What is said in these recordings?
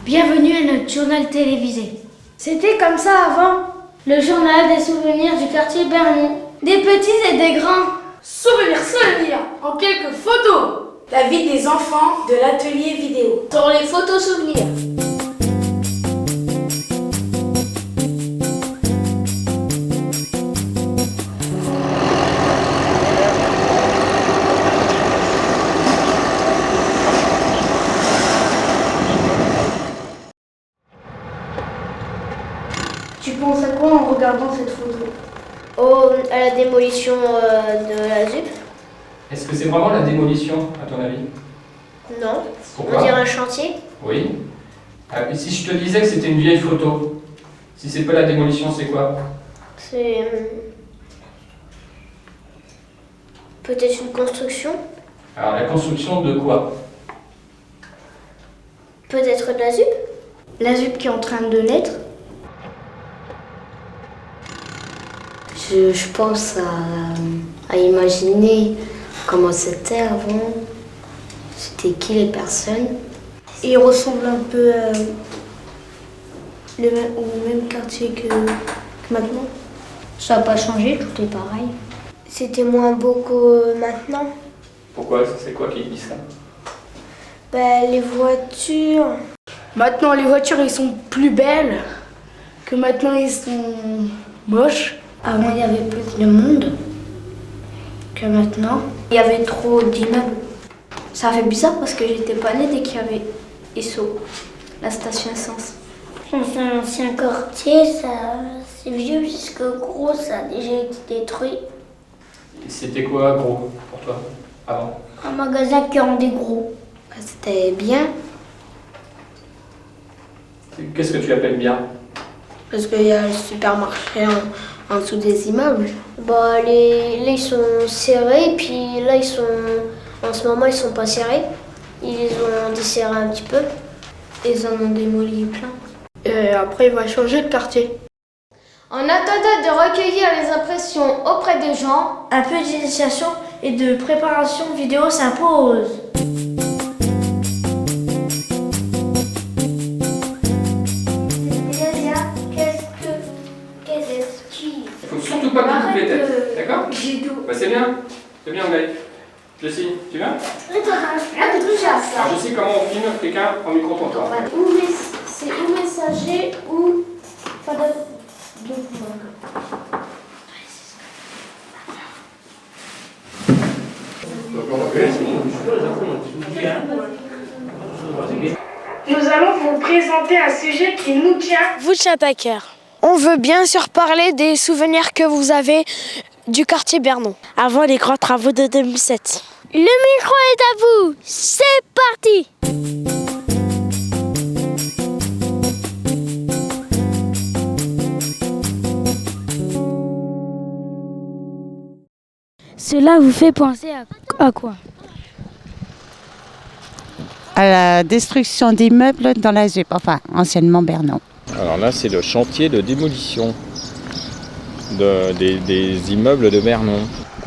Bienvenue à notre journal télévisé. C'était comme ça avant. Le journal des souvenirs du quartier Bernon. Des petits et des grands. Souvenirs en quelques photos. La vie des enfants de l'atelier vidéo. Sur les photos souvenirs. Tu penses à quoi en regardant cette photo? Oh, à la démolition de la ZUP? Est-ce que c'est vraiment la démolition, à ton avis? Non. Pourquoi? On dirait un chantier? Oui. Et si je te disais que c'était une vieille photo, si c'est pas la démolition, c'est quoi? C'est peut-être une construction? Alors la construction de quoi? Peut-être de la ZUP? La ZUP qui est en train de naître. Je pense à imaginer comment c'était avant, c'était qui les personnes. Et il ressemble un peu au même quartier que maintenant. Ça n'a pas changé, tout est pareil. C'était moins beau que maintenant. Pourquoi? C'est quoi qui dit ça? Les voitures. Maintenant, les voitures, ils sont plus belles que maintenant, ils sont moches. Avant, il y avait plus de monde que maintenant. Il y avait trop d'immeubles. Ça fait bizarre parce que j'étais pas née dès qu'il y avait Esso, la station essence. C'est un ancien quartier, c'est vieux puisque gros, ça a déjà été détruit. Et c'était quoi gros pour toi avant? Un magasin qui rendait gros. C'était bien Qu'est-ce que tu appelles bien? parce qu'il y a le supermarché en dessous des immeubles. Là, ils sont serrés, puis là, en ce moment, ils sont pas serrés. Ils les ont desserrés un petit peu. Ils en ont démoli plein. Et après, il va changer le quartier. En attendant de recueillir les impressions auprès des gens, Un peu d'initiation et de préparation vidéo s'impose. Il faut surtout pas que tu coupes les têtes, d'accord? C'est bien, Gaël. Je signe, tu viens? Alors je sais comment on filme quelqu'un en micro-trottoir. C'est ou messager ou pas de Nous allons vous présenter un sujet qui nous tient. Vous tient à cœur. On veut bien sûr parler des souvenirs que vous avez du quartier Bernon, avant les grands travaux de 2007. Le micro est à vous. C'est parti. Cela vous fait penser à quoi? À la destruction d'immeubles dans la ZUP, enfin anciennement Bernon. Alors là, c'est le chantier de démolition des immeubles de Bernon.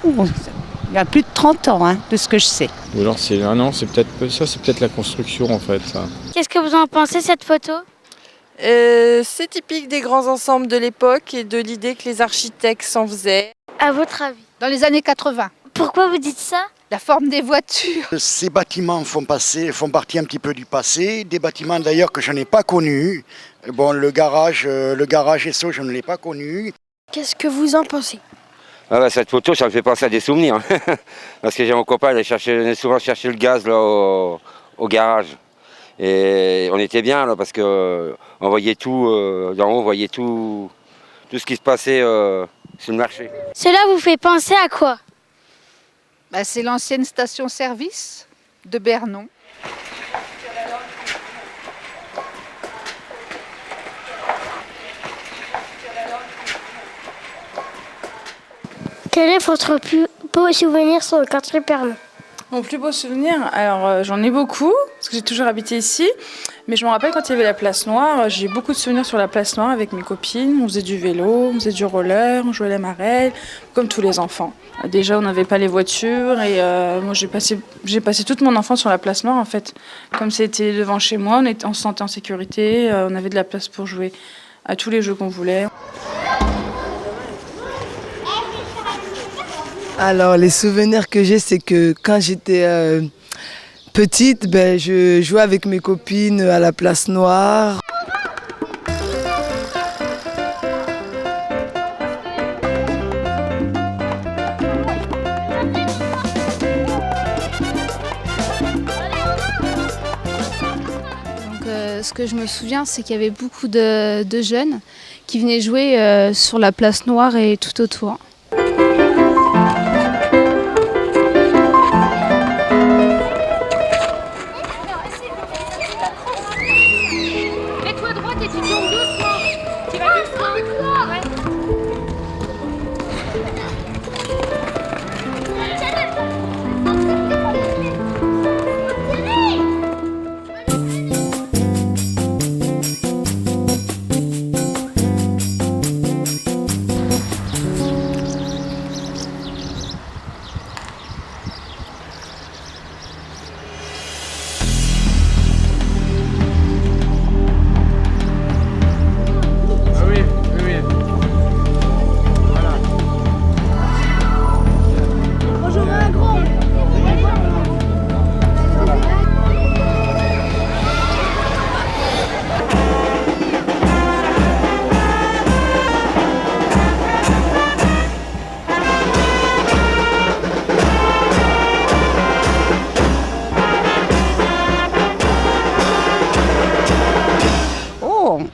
Il y a plus de 30 ans, de ce que je sais. Ou alors c'est c'est peut-être la construction en fait. Ça. Qu'est-ce que vous en pensez cette photo? C'est typique des grands ensembles de l'époque et de l'idée que les architectes s'en faisaient. À votre avis? Dans les années 80, Pourquoi vous dites ça? la forme des voitures. Ces bâtiments font partie un petit peu du passé, des bâtiments d'ailleurs que je n'ai pas connus. Bon, le garage Esso, je ne l'ai pas connu. Qu'est-ce que vous en pensez? Cette photo, ça me fait penser à des souvenirs. Parce que j'ai mon copain, il allait souvent chercher le gaz là, au garage. Et on était bien là parce qu'on voyait tout, d'en haut, on voyait tout ce qui se passait sur le marché. Cela vous fait penser à quoi? C'est l'ancienne station-service de Bernon. Quel est votre plus beau souvenir sur le quartier Bernon? Mon plus beau souvenir, alors j'en ai beaucoup, parce que j'ai toujours habité ici, mais je me rappelle quand il y avait la place Noire, j'ai beaucoup de souvenirs sur la place Noire avec mes copines. On faisait du vélo, on faisait du roller, on jouait à la marelle, comme tous les enfants. Déjà, on n'avait pas les voitures et moi j'ai passé toute mon enfance sur la place Noire en fait. Comme c'était devant chez moi, on se sentait en sécurité, on avait de la place pour jouer à tous les jeux qu'on voulait. Alors, les souvenirs que j'ai, c'est que quand j'étais petite, je jouais avec mes copines à la place Noire. Donc, ce que je me souviens, c'est qu'il y avait beaucoup de jeunes qui venaient jouer sur la place Noire et tout autour.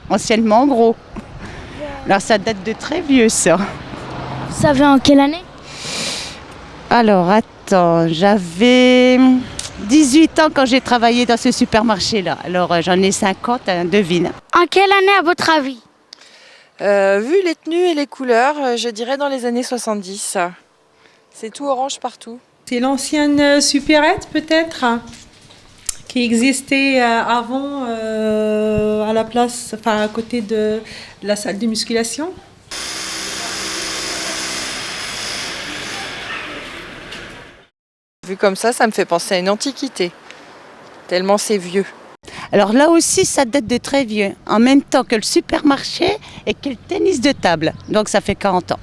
Anciennement gros. Alors ça date de très vieux ça. Ça vient en quelle année? Alors attends, j'avais 18 ans quand j'ai travaillé dans ce supermarché-là. Alors j'en ai 50, devine. En quelle année à votre avis? Vu les tenues et les couleurs, je dirais dans les années 70. C'est tout orange partout. C'est l'ancienne supérette peut-être, qui existait avant à la place, enfin à côté de la salle de musculation. Vu comme ça me fait penser à une antiquité, tellement c'est vieux. Alors là aussi, ça date de très vieux, en même temps que le supermarché et que le tennis de table. Donc ça fait 40 ans.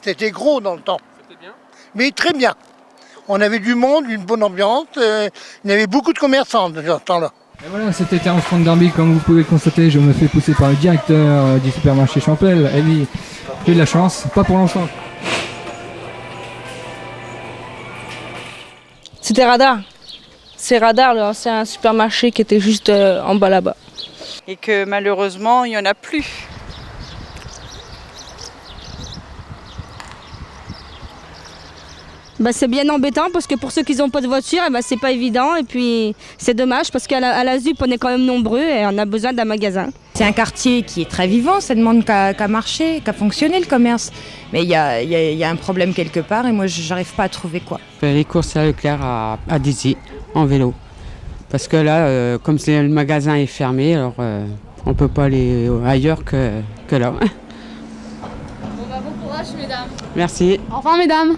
C'était gros dans le temps. C'était bien? Mais très bien. On avait du monde, une bonne ambiance, il y avait beaucoup de commerçants dans ce temps-là. Et voilà, cet été en stand derby, comme vous pouvez le constater, je me fais pousser par le directeur du supermarché Champel. Eli, j'ai de la chance, pas pour l'enfant. C'était Radar. C'est Radar, l'ancien supermarché qui était juste en bas là-bas. Et que malheureusement, il n'y en a plus. C'est bien embêtant parce que pour ceux qui n'ont pas de voiture, c'est pas évident. Et puis c'est dommage parce qu'à la ZUP, on est quand même nombreux et on a besoin d'un magasin. C'est un quartier qui est très vivant, ça demande qu'à marcher, qu'à fonctionner le commerce. Mais il y a un problème quelque part et moi j'arrive pas à trouver quoi. Les courses à Leclerc à Dizy, en vélo. Parce que là, comme le magasin est fermé, alors on peut pas aller ailleurs que là. Bon courage mesdames. Merci. Au revoir mesdames.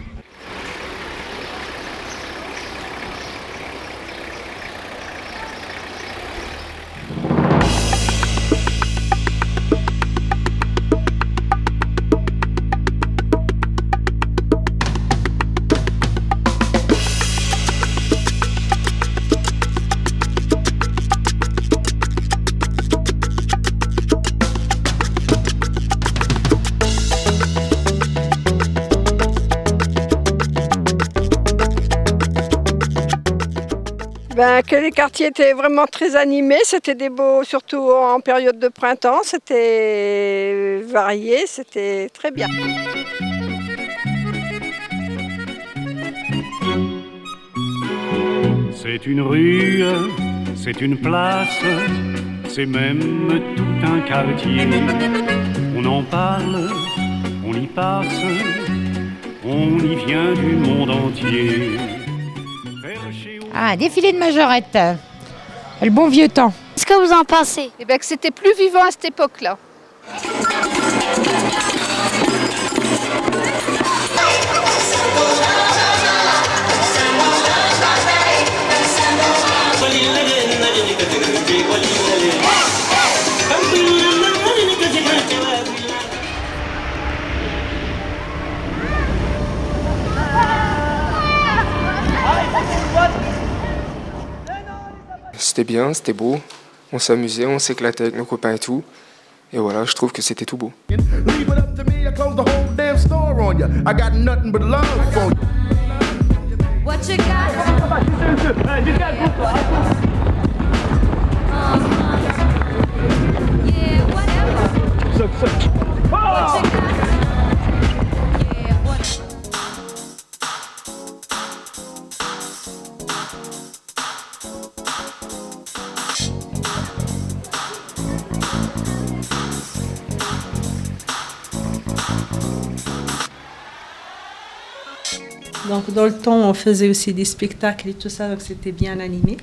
Que les quartiers étaient vraiment très animés, c'était des beaux, surtout en période de printemps, c'était varié, c'était très bien. C'est une rue, c'est une place, c'est même tout un quartier. On en parle, on y passe, on y vient du monde entier. Ah, défilé de majorette. Le bon vieux temps. Qu'est-ce que vous en pensez? Eh bien que c'était plus vivant à cette époque-là. C'était bien, c'était beau, on s'amusait, on s'éclatait avec nos copains et tout. Et voilà, je trouve que c'était tout beau. Donc dans le temps, on faisait aussi des spectacles et tout ça, donc c'était bien animé.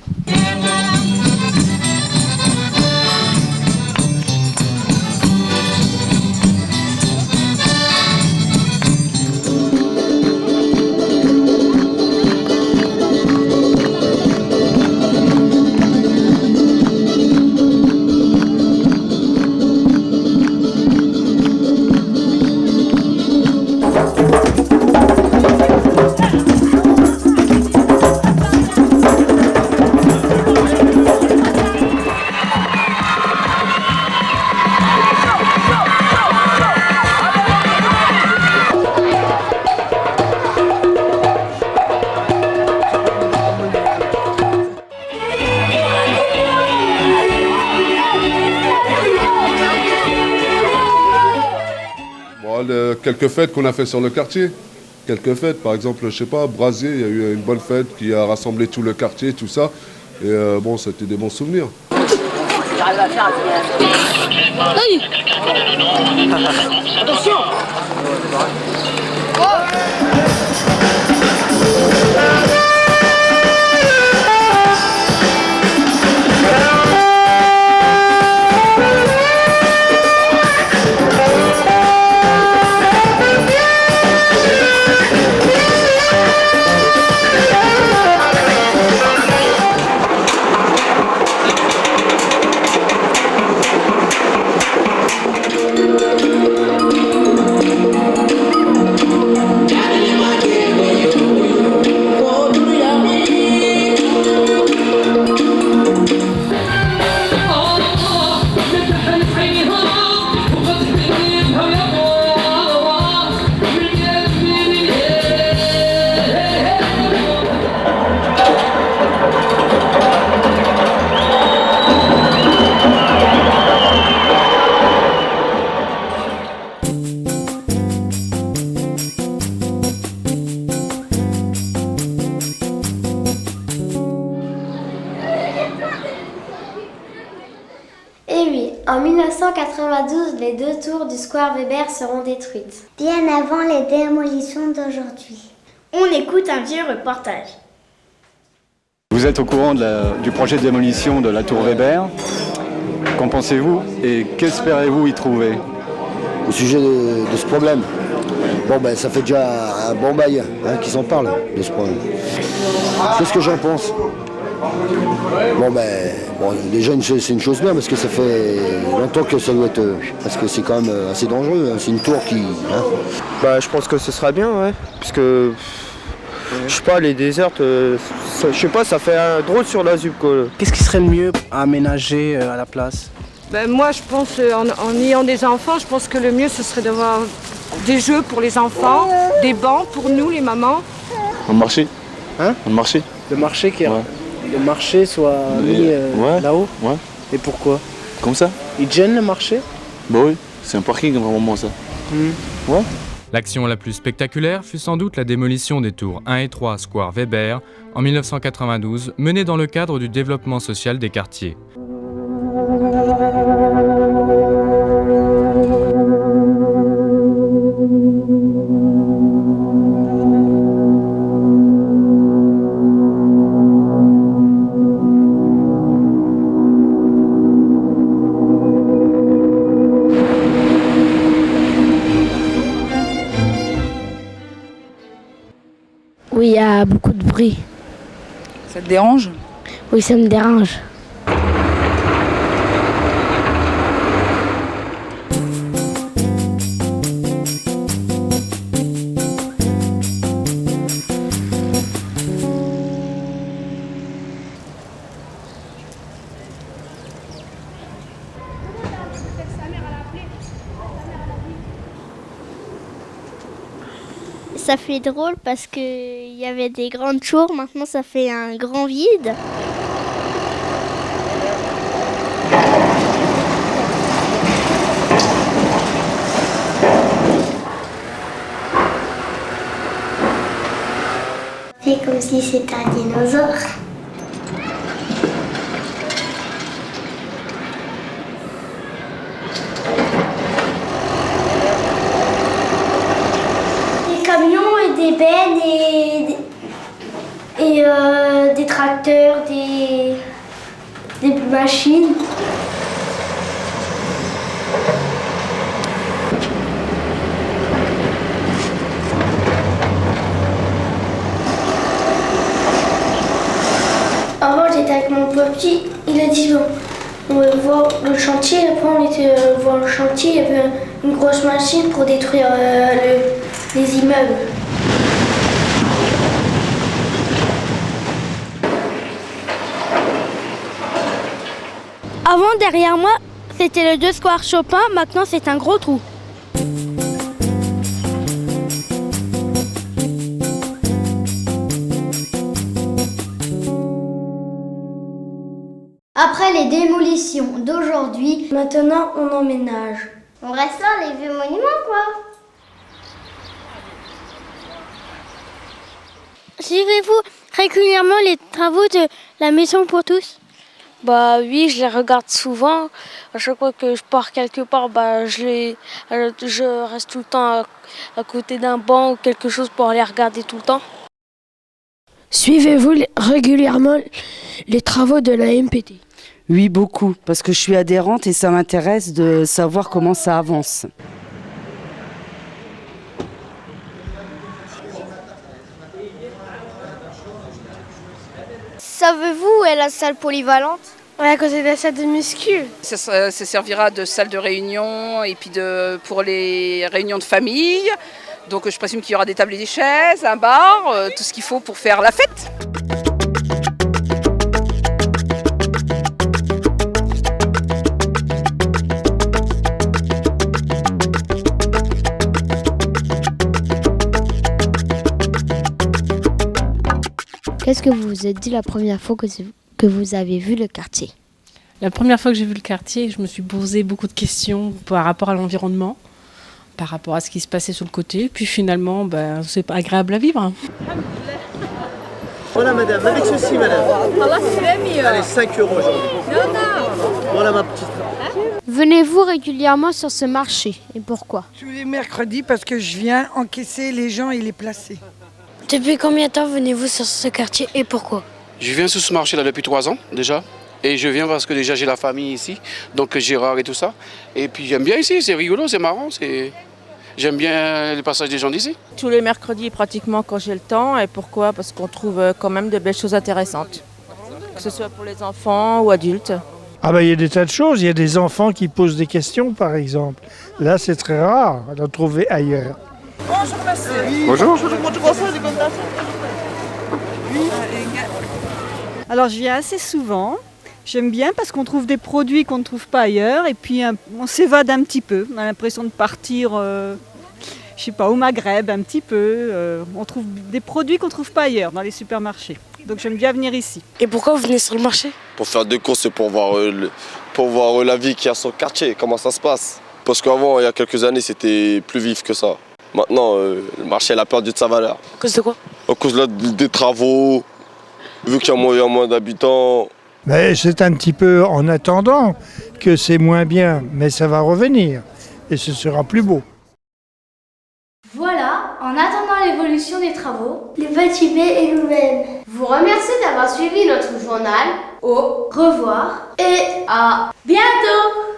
Quelques fêtes qu'on a fait sur le quartier. Quelques fêtes, par exemple, je sais pas, Brasier, il y a eu une bonne fête qui a rassemblé tout le quartier, tout ça. Et bon, c'était des bons souvenirs. Attention. Et oui, en 1992, les 2 tours du square Weber seront détruites. Bien avant les démolitions d'aujourd'hui. On écoute un vieux reportage. Vous êtes au courant du projet de démolition de la tour Weber. Qu'en pensez-vous et qu'espérez-vous y trouver? Au sujet de ce problème, bon ben ça fait déjà un bon bail qu'ils en parlent de ce problème. Qu'est-ce que j'en pense? Bon, déjà c'est une chose bien parce que ça fait longtemps que ça doit être... parce que c'est quand même assez dangereux, c'est une tour qui... Je pense que ce sera bien, ouais. Parce que, je sais pas, les désertes, je sais pas, ça fait un drôle sur la ZUP, quoi. Qu'est-ce qui serait le mieux à aménager à la place? Moi, je pense, en ayant des enfants, je pense que le mieux, ce serait d'avoir des jeux pour les enfants, des bancs pour nous, les mamans. Un marché. Hein? Un marché. Le marché le marché soit mis là-haut? Ouais. Et pourquoi? Comme ça. Il gêne le marché? Bah oui, c'est un parking vraiment ça. Ouais. L'action la plus spectaculaire fut sans doute la démolition des tours 1 et 3 square Weber en 1992, menée dans le cadre du développement social des quartiers. bruit. Ça te dérange? Oui, ça me dérange. Ça fait drôle parce qu'il y avait des grandes tours, maintenant ça fait un grand vide. C'est comme si c'était un dinosaure. Des bennes et des tracteurs, des machines. Avant j'étais avec mon petit, il a dit bon, on va voir le chantier, après on était voir le chantier, il y avait une grosse machine pour détruire les immeubles. Avant, derrière moi, c'était le 2 square Chopin, maintenant c'est un gros trou. Après les démolitions d'aujourd'hui, Maintenant, on emménage. on reste là, les vieux monuments, quoi. Suivez-vous régulièrement les travaux de la maison pour tous? Bah oui, je les regarde souvent. À chaque fois que je pars quelque part, je reste tout le temps à côté d'un banc ou quelque chose pour les regarder tout le temps. Suivez-vous régulièrement les travaux de la MPT? Oui, beaucoup, parce que je suis adhérente et ça m'intéresse de savoir comment ça avance. Savez-vous où est la salle polyvalente? Ouais, à côté de la salle de muscu. Ça servira de salle de réunion et puis pour les réunions de famille. Donc je présume qu'il y aura des tables et des chaises, un bar, tout ce qu'il faut pour faire la fête. Qu'est-ce que vous vous êtes dit la première fois que vous avez vu le quartier? La première fois que j'ai vu le quartier, je me suis posé beaucoup de questions par rapport à l'environnement, par rapport à ce qui se passait sur le côté. Puis finalement, c'est pas agréable à vivre. Voilà madame, avec ceci madame. Allez, 5 € aujourd'hui. Voilà ma petite. Venez-vous régulièrement sur ce marché et pourquoi? Tous les mercredis parce que je viens encaisser les gens et les placer. Depuis combien de temps venez-vous sur ce quartier et pourquoi? Je viens sur ce marché là depuis 3 ans déjà. Et je viens parce que déjà j'ai la famille ici, donc Gérard et tout ça. Et puis j'aime bien ici, c'est rigolo, c'est marrant, j'aime bien le passage des gens d'ici. Tous les mercredis pratiquement quand j'ai le temps. Et pourquoi? Parce qu'on trouve quand même de belles choses intéressantes. Que ce soit pour les enfants ou adultes. Il y a des tas de choses. Il y a des enfants qui posent des questions par exemple. Là c'est très rare d'en trouver ailleurs. Bonjour monsieur. Bonjour. Alors je viens assez souvent. J'aime bien parce qu'on trouve des produits qu'on ne trouve pas ailleurs et puis on s'évade un petit peu. On a l'impression de partir, au Maghreb un petit peu. On trouve des produits qu'on ne trouve pas ailleurs dans les supermarchés. Donc j'aime bien venir ici. Et pourquoi vous venez sur le marché? Pour faire des courses et pour voir la vie qu'il y a sur le quartier, comment ça se passe. Parce qu'avant, il y a quelques années, c'était plus vif que ça. Maintenant, le marché a perdu de sa valeur. À cause de quoi? À cause des travaux, vu qu'il y a moins d'habitants. Mais c'est un petit peu en attendant que c'est moins bien, mais ça va revenir et ce sera plus beau. Voilà, en attendant l'évolution des travaux, Les petits baies et nous-mêmes. vous remercie d'avoir suivi notre journal. Au revoir et à bientôt.